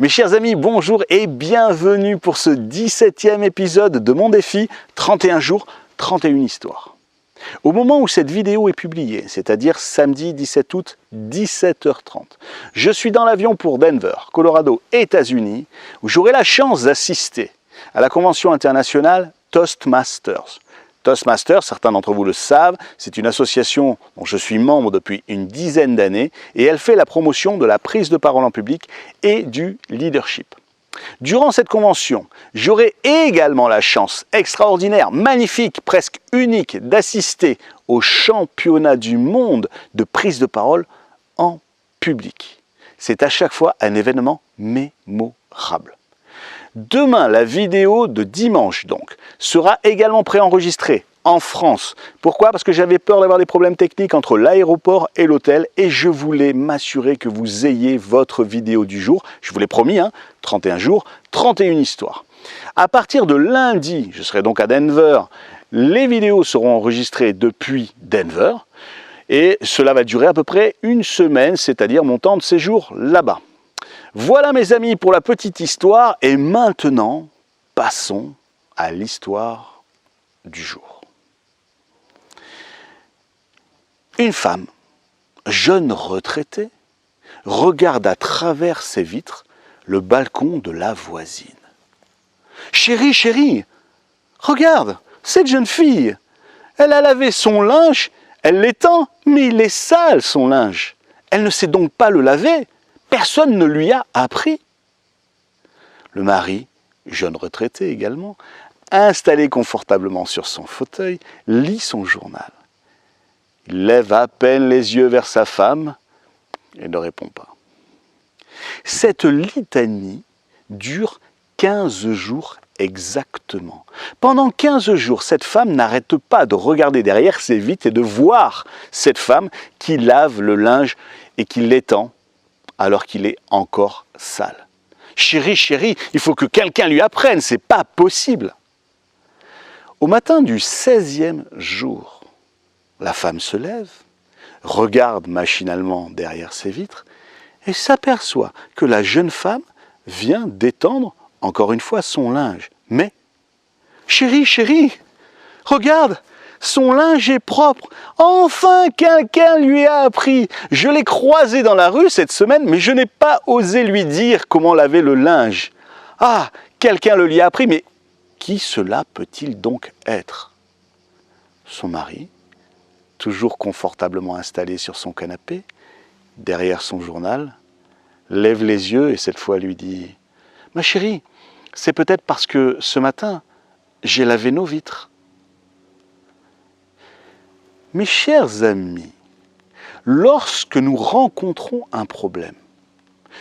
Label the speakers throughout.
Speaker 1: Mes chers amis, bonjour et bienvenue pour ce 17e épisode de mon défi 31 jours, 31 histoires. Au moment où cette vidéo est publiée, c'est-à-dire samedi 17 août, 17h30, je suis dans l'avion pour Denver, Colorado, États-Unis, où j'aurai la chance d'assister à la convention internationale Toastmasters. Toastmasters, certains d'entre vous le savent, c'est une association dont je suis membre depuis une dizaine d'années et elle fait la promotion de la prise de parole en public et du leadership. Durant cette convention, j'aurai également la chance extraordinaire, magnifique, presque unique d'assister au championnat du monde de prise de parole en public. C'est à chaque fois un événement mémorable. Demain, la vidéo de dimanche donc sera également préenregistrée en France. Pourquoi? Parce que j'avais peur d'avoir des problèmes techniques entre l'aéroport et l'hôtel et je voulais m'assurer que vous ayez votre vidéo du jour. Je vous l'ai promis, 31 jours, 31 histoires. À partir de lundi, je serai donc à Denver. Les vidéos seront enregistrées depuis Denver et cela va durer à peu près une semaine, c'est-à-dire mon temps de séjour là-bas. Voilà mes amis pour la petite histoire et maintenant passons à l'histoire du jour. Une femme, jeune retraitée, regarde à travers ses vitres le balcon de la voisine. « Chérie, chérie, regarde, cette jeune fille, elle a lavé son linge, elle l'étend, mais il est sale son linge. Elle ne sait donc pas le laver. Personne ne lui a appris. » Le mari, jeune retraité également, installé confortablement sur son fauteuil, lit son journal. Il lève à peine les yeux vers sa femme et ne répond pas. Cette litanie dure 15 jours exactement. Pendant 15 jours, cette femme n'arrête pas de regarder derrière ses vitres et de voir cette femme qui lave le linge et qui l'étend alors qu'il est encore sale. « Chérie, chérie, il faut que quelqu'un lui apprenne, c'est pas possible !» Au matin du 16e jour, la femme se lève, regarde machinalement derrière ses vitres et s'aperçoit que la jeune femme vient d'étendre encore une fois son linge. Mais, « Chérie, chérie, regarde !» Son linge est propre. Enfin, quelqu'un lui a appris. Je l'ai croisé dans la rue cette semaine, mais je n'ai pas osé lui dire comment laver le linge. Ah, quelqu'un le lui a appris, mais qui cela peut-il donc être? Son mari, toujours confortablement installé sur son canapé, derrière son journal, lève les yeux et cette fois lui dit « Ma chérie, c'est peut-être parce que ce matin, j'ai lavé nos vitres. » Mes chers amis, lorsque nous rencontrons un problème,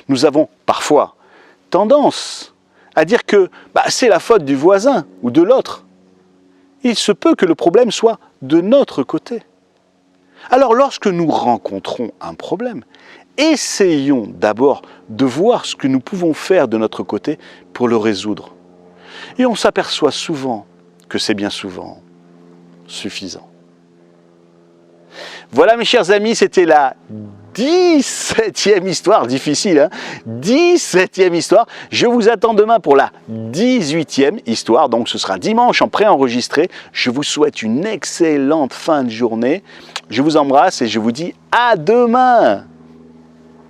Speaker 1: nous avons parfois tendance à dire que c'est la faute du voisin ou de l'autre. Il se peut que le problème soit de notre côté. Alors lorsque nous rencontrons un problème, essayons d'abord de voir ce que nous pouvons faire de notre côté pour le résoudre. Et on s'aperçoit souvent que c'est bien souvent suffisant. Voilà mes chers amis, c'était la 17e histoire, difficile 17e histoire. Je vous attends demain pour la 18e histoire, donc ce sera dimanche en préenregistré. Je vous souhaite une excellente fin de journée. Je vous embrasse et je vous dis à demain.